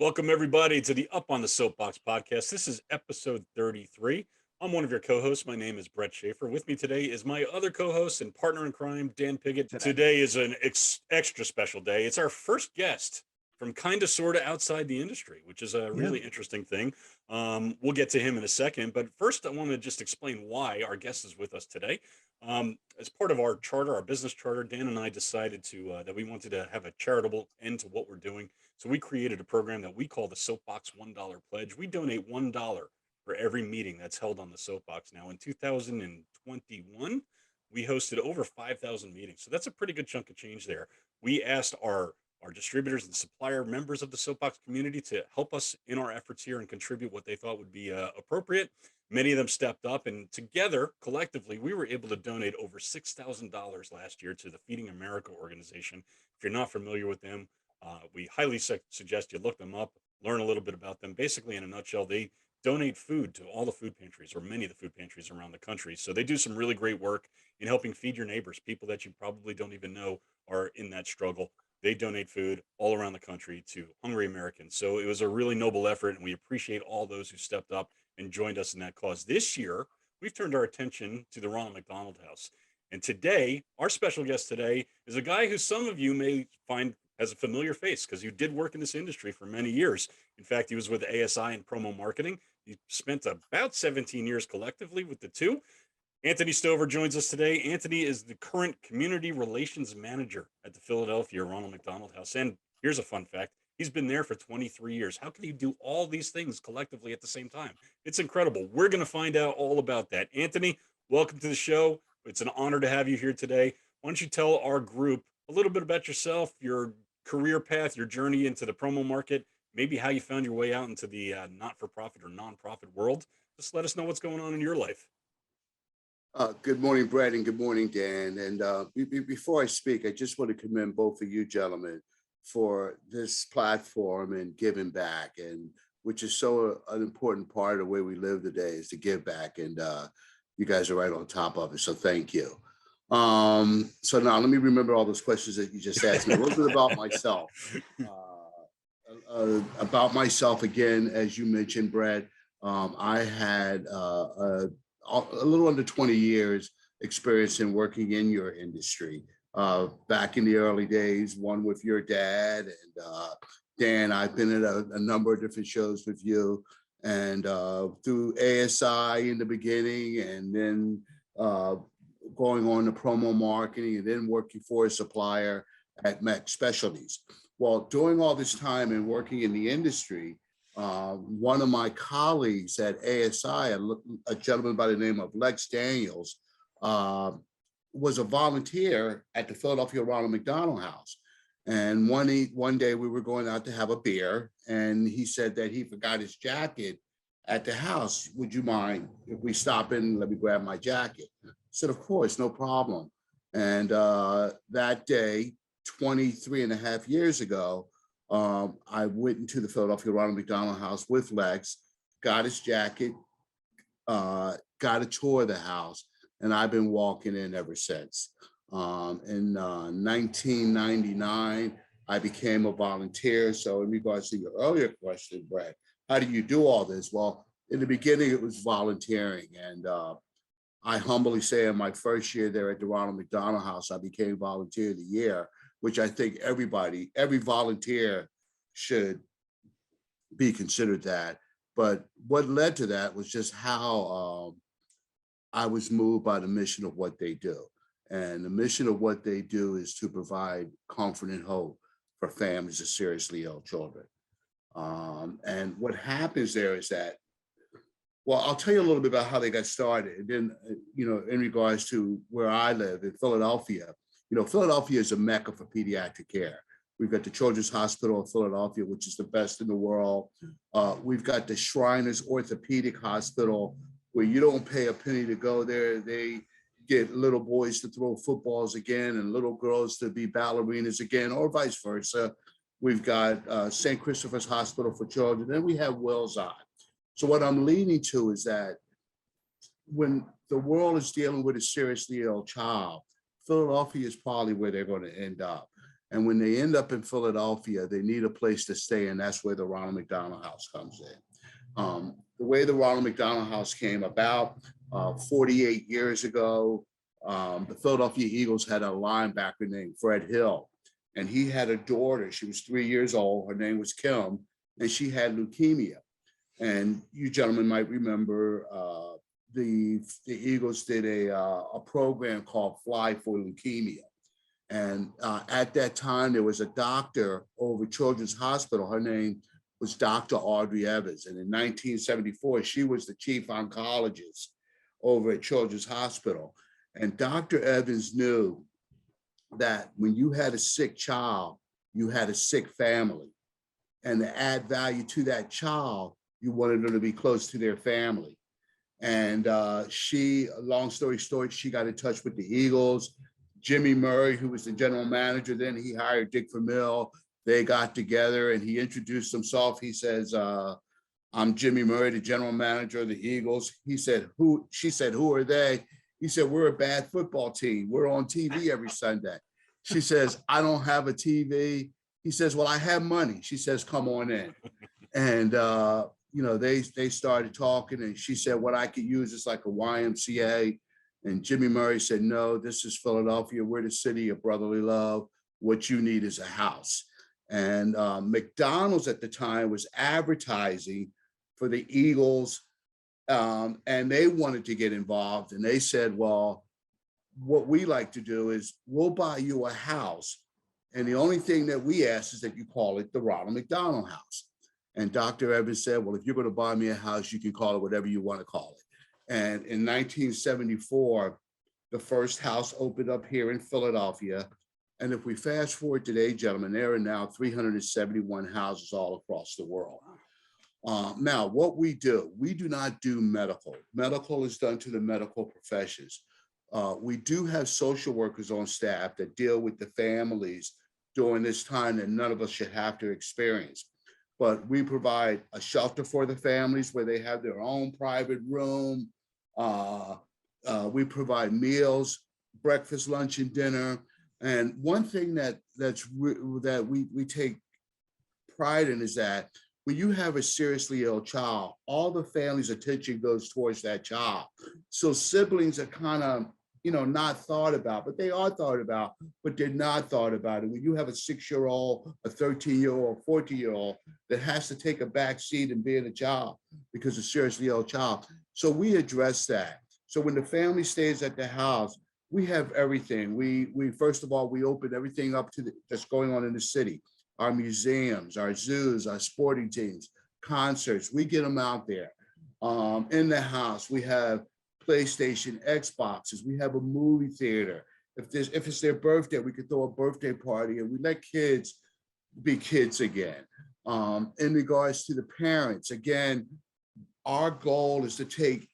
Welcome, everybody, to the Up on the Soapbox podcast. This is episode 33. I'm one of your co hosts. My name is Brett Schaefer. With me today is my other co host and partner in crime, Dan Piggott. Today is an extra special day. It's our first guest from kind of sort of outside the industry, which is a really interesting thing. We'll get to him in a second. But first, I want to just explain why our guest is with us today. As part of our charter, our business charter, Dan and I decided that we wanted to have a charitable end to what we're doing. So we created a program that we call the Soapbox $1 Pledge. We donate $1 for every meeting that's held on the Soapbox. Now, in 2021, we hosted over 5,000 meetings. So that's a pretty good chunk of change there. We asked our distributors and supplier members of the Soapbox community to help us in our efforts here and contribute what they thought would be appropriate. Many of them stepped up, and together, collectively, we were able to donate over $6,000 last year to the Feeding America organization. If you're not familiar with them, we highly suggest you look them up, learn a little bit about them. Basically, in a nutshell, they donate food to all the food pantries, or many of the food pantries around the country. So they do some really great work in helping feed your neighbors, people that you probably don't even know are in that struggle. They donate food all around the country to hungry Americans. So it was a really noble effort, and we appreciate all those who stepped up and joined us in that cause. This year, we've turned our attention to the Ronald McDonald House. And today, our special guest today is a guy who some of you may find has a familiar face because you did work in this industry for many years. In fact, he was with ASI in promo marketing. He spent about 17 years collectively with the two. Anthony Stover joins us today. Anthony is the current community relations manager at the Philadelphia Ronald McDonald House. And here's a fun fact. He's been there for 23 years. How can he do all these things collectively at the same time? It's incredible. We're going to find out all about that. Anthony, welcome to the show. It's an honor to have you here today. Why don't you tell our group a little bit about yourself, your career path, your journey into the promo market, maybe how you found your way out into the not-for-profit or non-profit world. Just let us know what's going on in your life. Good morning, Brad, and good morning, Dan. And before I speak, I just want to commend both of you gentlemen for this platform and giving back, and which is so an important part of the way we live today is to give back. And you guys are right on top of it. So thank you. So now let me remember all those questions that you just asked me. A little bit about myself. About myself, again, as you mentioned, Brad, I had a little under 20 years experience in working in your industry. Back in the early days, one with your dad, and Dan, I've been at a number of different shows with you, and through ASI in the beginning, and then going on to promo marketing, and then working for a supplier at Mac Specialties. Well, during all this time and working in the industry, one of my colleagues at ASI, a gentleman by the name of Lex Daniels, was a volunteer at the Philadelphia Ronald McDonald House. And one day we were going out to have a beer, and he said that he forgot his jacket at the house. Would you mind if we stop in and let me grab my jacket? I said, of course, no problem. And that day, 23 and a half years ago, I went into the Philadelphia Ronald McDonald House with Lex, got his jacket, got a tour of the house, and I've been walking in ever since. In 1999, I became a volunteer. So in regards to your earlier question, Brad, how do you do all this? Well, in the beginning, it was volunteering. And I humbly say in my first year there at the Ronald McDonald House, I became Volunteer of the Year, which I think every volunteer should be considered that. But what led to that was just how I was moved by the mission of what they do. And the mission of what they do is to provide comfort and hope for families of seriously ill children. And what happens there is that, well, I'll tell you a little bit about how they got started. And then, in regards to where I live in Philadelphia, Philadelphia is a mecca for pediatric care. We've got the Children's Hospital of Philadelphia, which is the best in the world. We've got the Shriners Orthopedic Hospital, where you don't pay a penny to go there. They get little boys to throw footballs again and little girls to be ballerinas again, or vice versa. We've got St. Christopher's Hospital for Children, and we have Wells Eye. So what I'm leading to is that when the world is dealing with a seriously ill child, Philadelphia is probably where they're going to end up. And when they end up in Philadelphia, they need a place to stay, and that's where the Ronald McDonald House comes in. The way the Ronald McDonald House came about 48 years ago, the Philadelphia Eagles had a linebacker named Fred Hill, and he had a daughter. She was 3 years old. Her name was Kim, and she had leukemia. And you gentlemen might remember the Eagles did a program called Fly for Leukemia. And at that time, there was a doctor over Children's Hospital. Her name was Dr. Audrey Evans. And in 1974, she was the chief oncologist over at Children's Hospital. And Dr. Evans knew that when you had a sick child, you had a sick family. And to add value to that child, you wanted them to be close to their family. And she, long story short, she got in touch with the Eagles. Jimmy Murray, who was the general manager then, he hired Dick Vermeil. They got together and he introduced himself. He says, I'm Jimmy Murray, the general manager of the Eagles. He said, who? She said, who are they? He said, we're a bad football team. We're on TV every Sunday. She says, I don't have a TV. He says, well, I have money. She says, come on in. And, they started talking, and she said, what I could use is like a YMCA. And Jimmy Murray said, no, this is Philadelphia. We're the city of brotherly love. What you need is a house. And McDonald's at the time was advertising for the Eagles, and they wanted to get involved. And they said, well, what we like to do is we'll buy you a house. And the only thing that we ask is that you call it the Ronald McDonald House. And Dr. Evans said, well, if you're going to buy me a house, you can call it whatever you want to call it. And in 1974, the first house opened up here in Philadelphia. And if we fast forward today, gentlemen, there are now 371 houses all across the world. Now, what we do not do medical. Medical is done to the medical professions. We do have social workers on staff that deal with the families during this time that none of us should have to experience. But we provide a shelter for the families where they have their own private room. We provide meals, breakfast, lunch, and dinner. And one thing that we take pride in is that when you have a seriously ill child, all the family's attention goes towards that child. So siblings are kind of, not thought about, but they are thought about, but they're not thought about. And when you have a 6-year-old, a 13-year-old, a 14-year-old that has to take a back seat and being a child because of seriously ill child. So we address that. So when the family stays at the house, we have everything. We first of all, we open everything up to that's going on in the city. Our museums, our zoos, our sporting teams, concerts, we get them out there. In the house, we have PlayStation, Xboxes, we have a movie theater. If it's their birthday, we could throw a birthday party, and we let kids be kids again. In regards to the parents, again, our goal is to take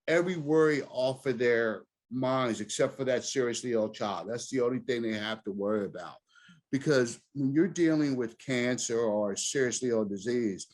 every worry off of their minds except for that seriously ill child. That's the only thing they have to worry about. Because when you're dealing with cancer or a seriously ill disease,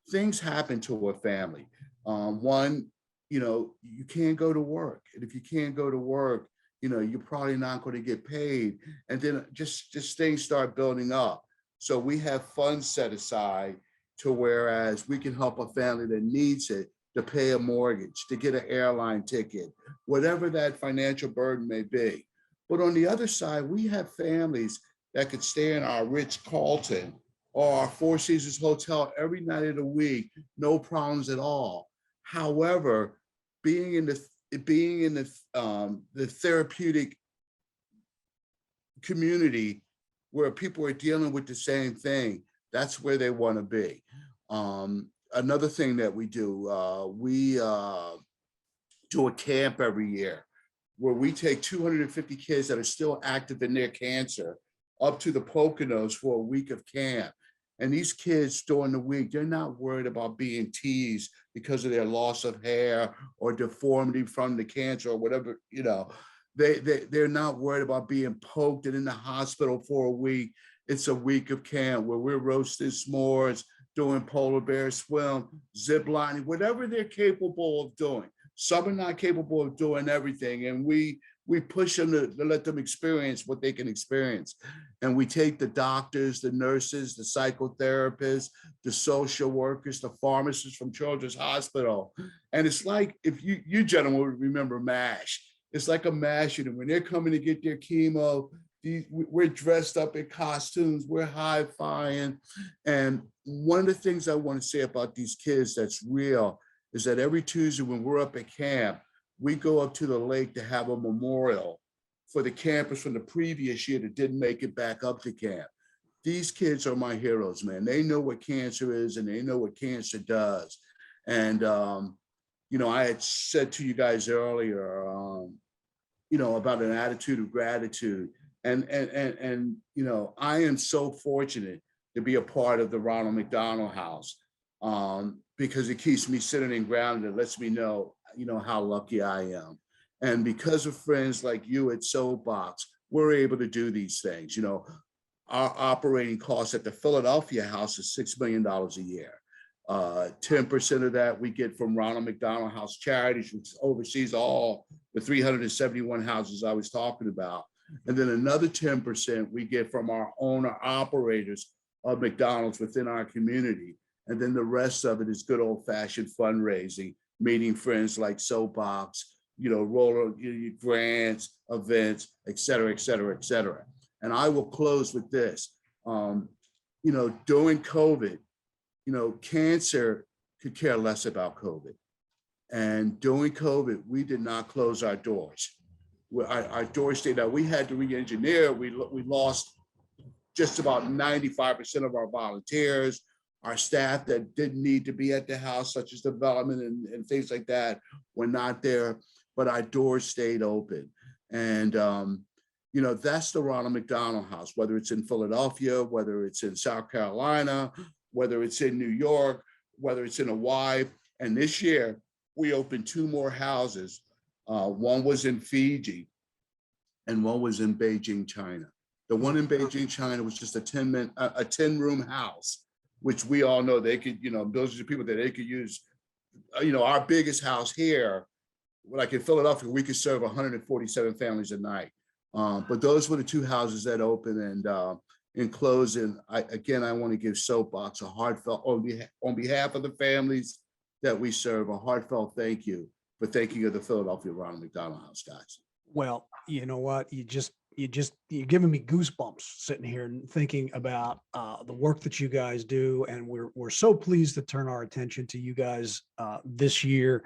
things happen to a family. One, you can't go to work. And if you can't go to work, you're probably not going to get paid. And then just things start building up. So we have funds set aside to whereas we can help a family that needs it to pay a mortgage, to get an airline ticket, whatever that financial burden may be. But on the other side, we have families that could stay in our Ritz-Carlton or our Four Seasons Hotel every night of the week, no problems at all. However, being in the therapeutic community where people are dealing with the same thing, that's where they want to be. Another thing that we do a camp every year where we take 250 kids that are still active in their cancer up to the Poconos for a week of camp. And these kids during the week, they're not worried about being teased because of their loss of hair or deformity from the cancer or whatever, they're not worried about being poked and in the hospital for a week. It's a week of camp where we're roasting s'mores, doing polar bear swim, zip lining, whatever they're capable of doing. Some are not capable of doing everything. And we we push them to let them experience what they can experience. And we take the doctors, the nurses, the psychotherapists, the social workers, the pharmacists from Children's Hospital. And it's like, if you gentlemen would remember MASH, it's like a MASH unit. When they're coming to get their chemo, we're dressed up in costumes, we're high-fiving. And one of the things I want to say about these kids that's real is that every Tuesday when we're up at camp, we go up to the lake to have a memorial for the campers from the previous year that didn't make it back up to camp. These kids are my heroes, man. They know what cancer is and they know what cancer does. And, you know, I had said to you guys earlier, you know, about an attitude of gratitude. And you know, I am so fortunate to be a part of the Ronald McDonald House because it keeps me sitting and grounded. It lets me know, you know, how lucky I am. And because of friends like you at Soapbox, we're able to do these things. You know, our operating costs at the Philadelphia house is $6 million a year. 10% of that we get from Ronald McDonald House Charities, which oversees all the 371 houses I was talking about. And then another 10% we get from our owner operators of McDonald's within our community. And then the rest of it is good old fashioned fundraising, meeting friends like Soapbox, you know, roller grants, events, et cetera, et cetera, et cetera. And I will close with this. You know, during COVID, you know, cancer could care less about COVID. And during COVID, we did not close our doors. Our doors stayed out. We had to re-engineer. We lost just about 95% of our volunteers. Our staff that didn't need to be at the house, such as development and things like that, were not there, but our doors stayed open. And, you know, that's the Ronald McDonald House, whether it's in Philadelphia, whether it's in South Carolina, whether it's in New York, whether it's in Hawaii. And this year, we opened 2 more houses. One was in Fiji and one was in Beijing, China. The one in Beijing, China was just a 10-room house, which we all know they could, you know, those are the people that they could use. You know, our biggest house here, like in Philadelphia, we could serve 147 families a night. But those were the 2 houses that opened. And in closing, I want to give Soapbox a heartfelt, on behalf of the families that we serve, a heartfelt thank you for thanking of the Philadelphia Ronald McDonald House, guys. Well, you know what? You're giving me goosebumps sitting here and thinking about the work that you guys do. And we're so pleased to turn our attention to you guys this year.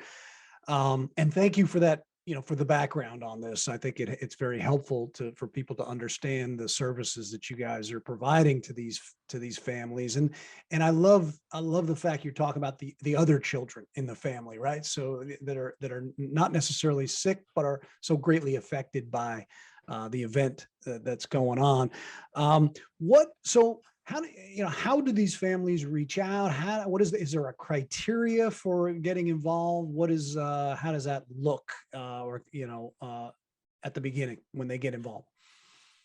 And thank you for that, you know, for the background on this. I think it's very helpful for people to understand the services that you guys are providing to these families. And I love the fact you're talking about the other children in the family, right? So that are not necessarily sick, but are so greatly affected by the event that's going on. How do these families reach out? Is there a criteria for getting involved? How does that look, at the beginning when they get involved?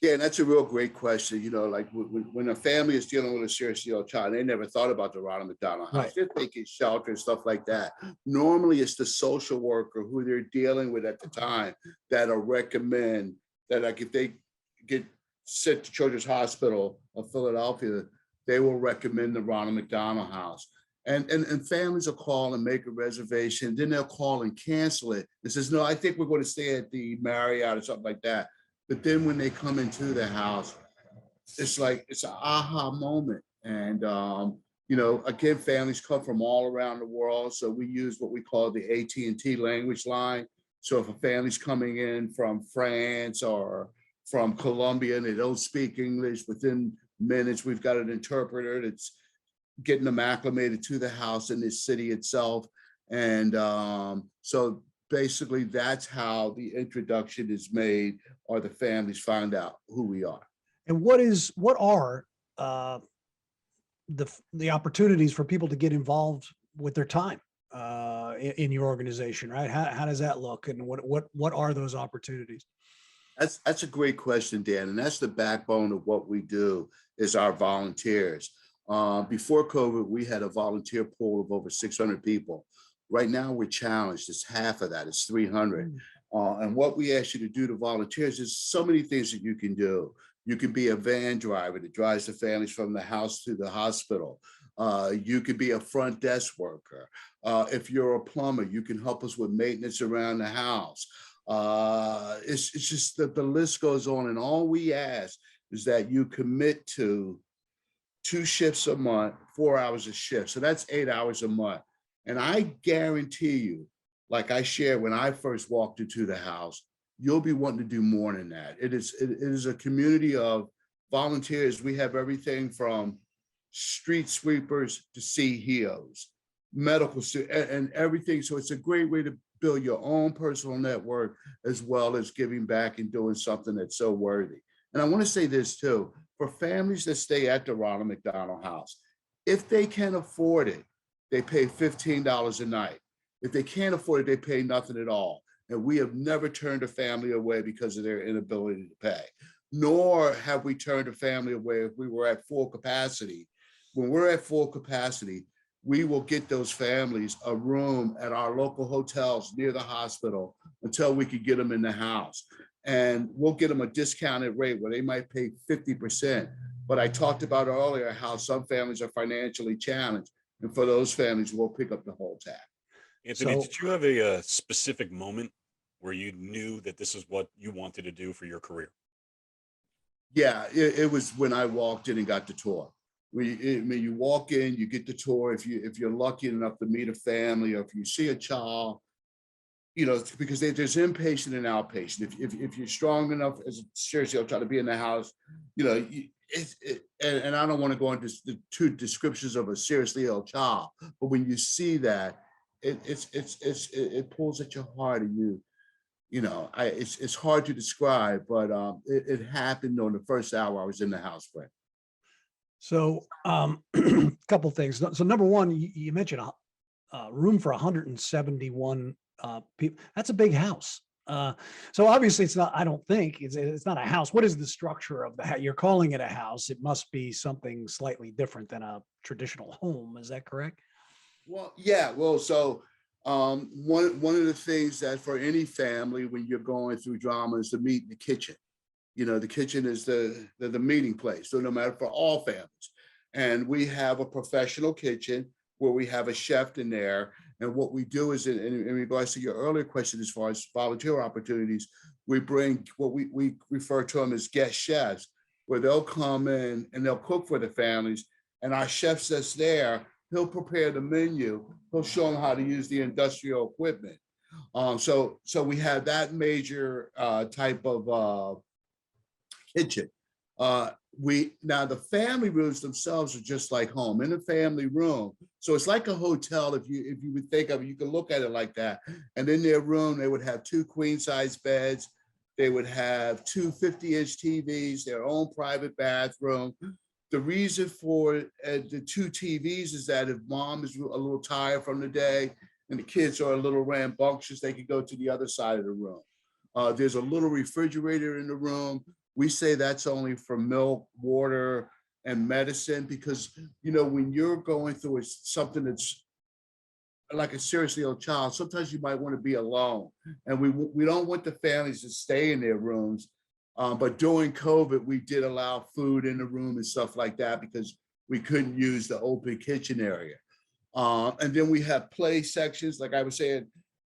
Yeah, and that's a real great question. You know, like when a family is dealing with a seriously ill child, they never thought about the Ronald McDonald House. Right. They're thinking shelter and stuff like that. Normally, it's the social worker who they're dealing with at the time that'll recommend that, like, if they get sent to Children's Hospital of Philadelphia, they will recommend the Ronald McDonald House. And families will call and make a reservation. Then they'll call and cancel it. It says, no, I think we're going to stay at the Marriott or something like that. But then when they come into the house, it's like, it's an aha moment. And, you know, again, families come from all around the world. So we use what we call the AT&T language line. So if a family's coming in from France or from Colombia and they don't speak English, within minutes, we've got an interpreter that's getting them acclimated to the house in this city itself. And so basically that's how the introduction is made, or the families find out who we are. And what are the opportunities for people to get involved with their time in your organization, right? How does that look, and what are those opportunities? That's a great question, Dan, and that's the backbone of what we do is our volunteers. Before COVID, we had a volunteer pool of over 600 people. Right now, we're challenged. It's half of that. It's 300. And what we ask you to do to volunteers is so many things that you can do. You can be a van driver that drives the families from the house to the hospital. You could be a front desk worker. If you're a plumber, you can help us with maintenance around the house. It's just that the list goes on, and all we ask is that you commit to 2 shifts a month, 4 hours a shift. So that's 8 hours a month. And I guarantee you, like I shared when I first walked into the house, you'll be wanting to do more than that. It is a community of volunteers. We have everything from street sweepers to CEOs, medical students, and everything. So it's a great way to build your own personal network, as well as giving back and doing something that's so worthy. And I want to say this too, for families that stay at the Ronald McDonald House, if they can afford it, they pay $15 a night. If they can't afford it, they pay nothing at all. And we have never turned a family away because of their inability to pay. Nor have we turned a family away if we were at full capacity. When we're at full capacity, we will get those families a room at our local hotels near the hospital until we could get them in the house. And we'll get them a discounted rate where they might pay 50%. But I talked about earlier how some families are financially challenged. And for those families, we'll pick up the whole tab. Anthony, So- did you have a specific moment where you knew that this is what you wanted to do for your career? Yeah, it was when I walked in and got the tour. When you walk in, you get the tour. If you're lucky enough to meet a family, or if you see a child, you know, because there's inpatient and outpatient. If you're strong enough, as seriously, I'll try to be in the house, you know, and I don't want to go into the 2 descriptions of a seriously ill child, but when you see that, it pulls at your heart, and you know, it's hard to describe, but it happened on the first hour I was in the house, Brent. So, a couple things. So number one, you mentioned a room for 171 people. That's a big house. So obviously it's not, I don't think it's not a house. What is the structure of the house? You're calling it a house. It must be something slightly different than a traditional home. Is that correct? Well, yeah. Well, so one of the things that for any family when you're going through drama is to meet in the kitchen. You know, the kitchen is the meeting place. So no matter, for all families. And we have a professional kitchen where we have a chef in there. And what we do is, in regards to your earlier question, as far as volunteer opportunities, we bring what we refer to them as guest chefs, where they'll come in and they'll cook for the families. And our chef that's there, he'll prepare the menu. He'll show them how to use the industrial equipment. So we have that major type of kitchen. Now the family rooms themselves are just like home, in a family room. So it's like a hotel, if you would think of it, you can look at it like that. And in their room, they would have 2 queen-size beds. They would have 2 50-inch TVs, their own private bathroom. The reason for the 2 TVs is that if mom is a little tired from the day and the kids are a little rambunctious, they can go to the other side of the room. There's a little refrigerator in the room. We say that's only for milk, water, and medicine, because, you know, when you're going through something that's like a seriously ill child, sometimes you might want to be alone. And we don't want the families to stay in their rooms. But during COVID, we did allow food in the room and stuff like that because we couldn't use the open kitchen area. And then we have play sections, like I was saying,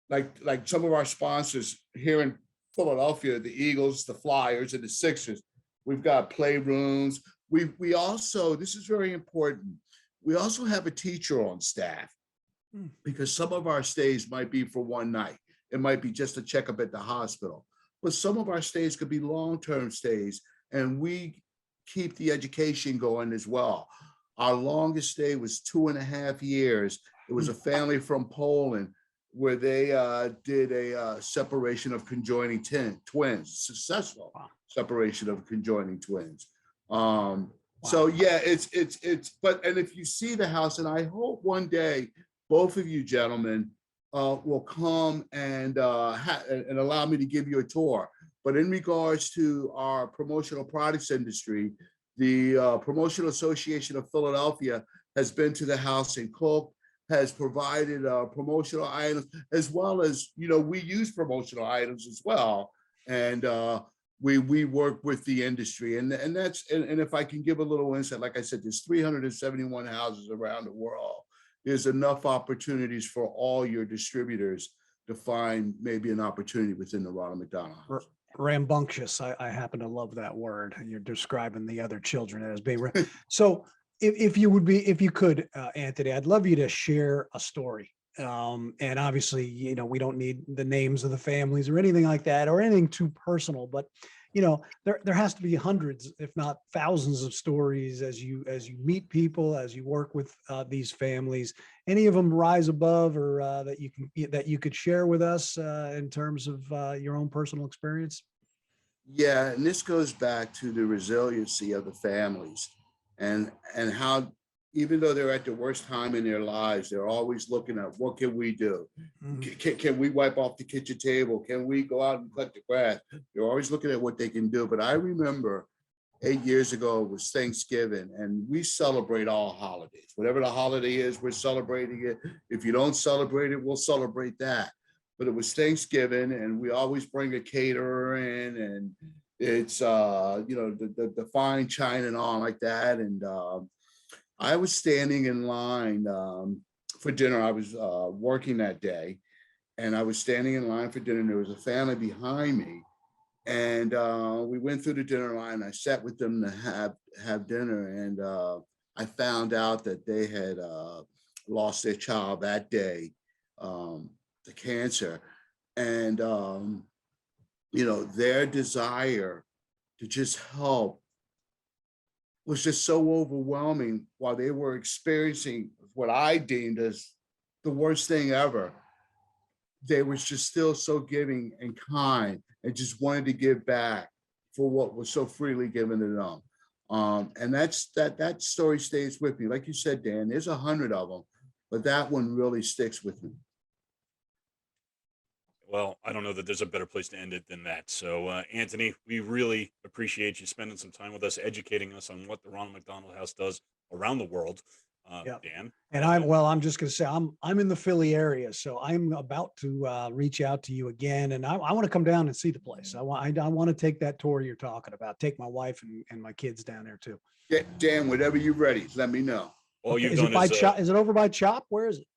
like some of our sponsors here in Philadelphia, the Eagles, the Flyers, and the Sixers. We've got playrooms. We also, this is very important, we also have a teacher on staff, because some of our stays might be for one night. It might be just a checkup at the hospital. But some of our stays could be long-term stays, and we keep the education going as well. Our longest stay was 2.5 years. It was a family from Poland where they did a separation of conjoining twins, successful separation of conjoining twins. So yeah, and if you see the house, and I hope one day both of you gentlemen will come and allow me to give you a tour. But in regards to our promotional products industry, the Promotional Association of Philadelphia has been to the house and cooked. has provided promotional items, as well as, we use promotional items as well. And we work with the industry, and and if I can give a little insight, like I said, there's 371 houses around the world. There's enough opportunities for all your distributors to find maybe an opportunity within the Ronald McDonald House. Rambunctious. I happen to love that word. You're describing the other children as being so. If you could, Anthony, I'd love you to share a story. And obviously, we don't need the names of the families or anything like that, or anything too personal, but there has to be hundreds, if not thousands, of stories as you meet people, as you work with these families. Any of them rise above, or that you could share with us in terms of your own personal experience? Yeah, and this goes back to the resiliency of the families, and how, even though they're at the worst time in their lives, they're always looking at, what can we do? Can we wipe off the kitchen table? Can we go out and cut the grass? They're always looking at what they can do. But I remember 8 years ago, it was Thanksgiving, and we celebrate all holidays. Whatever the holiday is, we're celebrating it. If you don't celebrate it, we'll celebrate that. But it was Thanksgiving, and we always bring a caterer in, and it's the fine china and all like that. And I was standing in line for dinner. I was working that day, and I was standing in line for dinner, and there was a family behind me. And we went through the dinner line. I sat with them to have dinner, and I found out that they had lost their child that day to cancer. And their desire to just help was just so overwhelming, while they were experiencing what I deemed as the worst thing ever. They was just still so giving and kind, and just wanted to give back for what was so freely given to them. And that story stays with me. Like you said, Dan, there's 100 of them, but that one really sticks with me. Well, I don't know that there's a better place to end it than that. So, Anthony, we really appreciate you spending some time with us, educating us on what the Ronald McDonald House does around the world. Yeah. Dan. And I'm just going to say, I'm in the Philly area, so I'm about to reach out to you again, and I want to come down and see the place. I want to take that tour you're talking about. Take my wife and my kids down there too. Yeah, Dan, whenever you're ready, let me know. All Okay. you've Is done it by is Chop? Is it over by Chop? Where is it?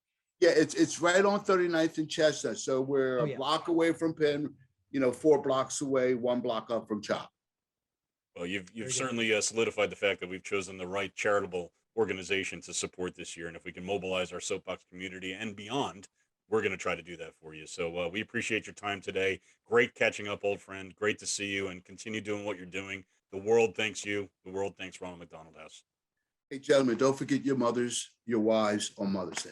Yeah, it's right on 39th and Chestnut. So we're a block away from Penn, 4 blocks away, 1 block up from Chop. well, you've certainly solidified the fact that we've chosen the right charitable organization to support this year, and if we can mobilize our Soapbox community and beyond, we're going to try to do that for you. So we appreciate your time today. Great catching up, old friend. Great to see you, and continue doing what you're doing. The world thanks you. The world thanks Ronald McDonald House. Hey, gentlemen, don't forget your mothers, your wives on Mother's Day.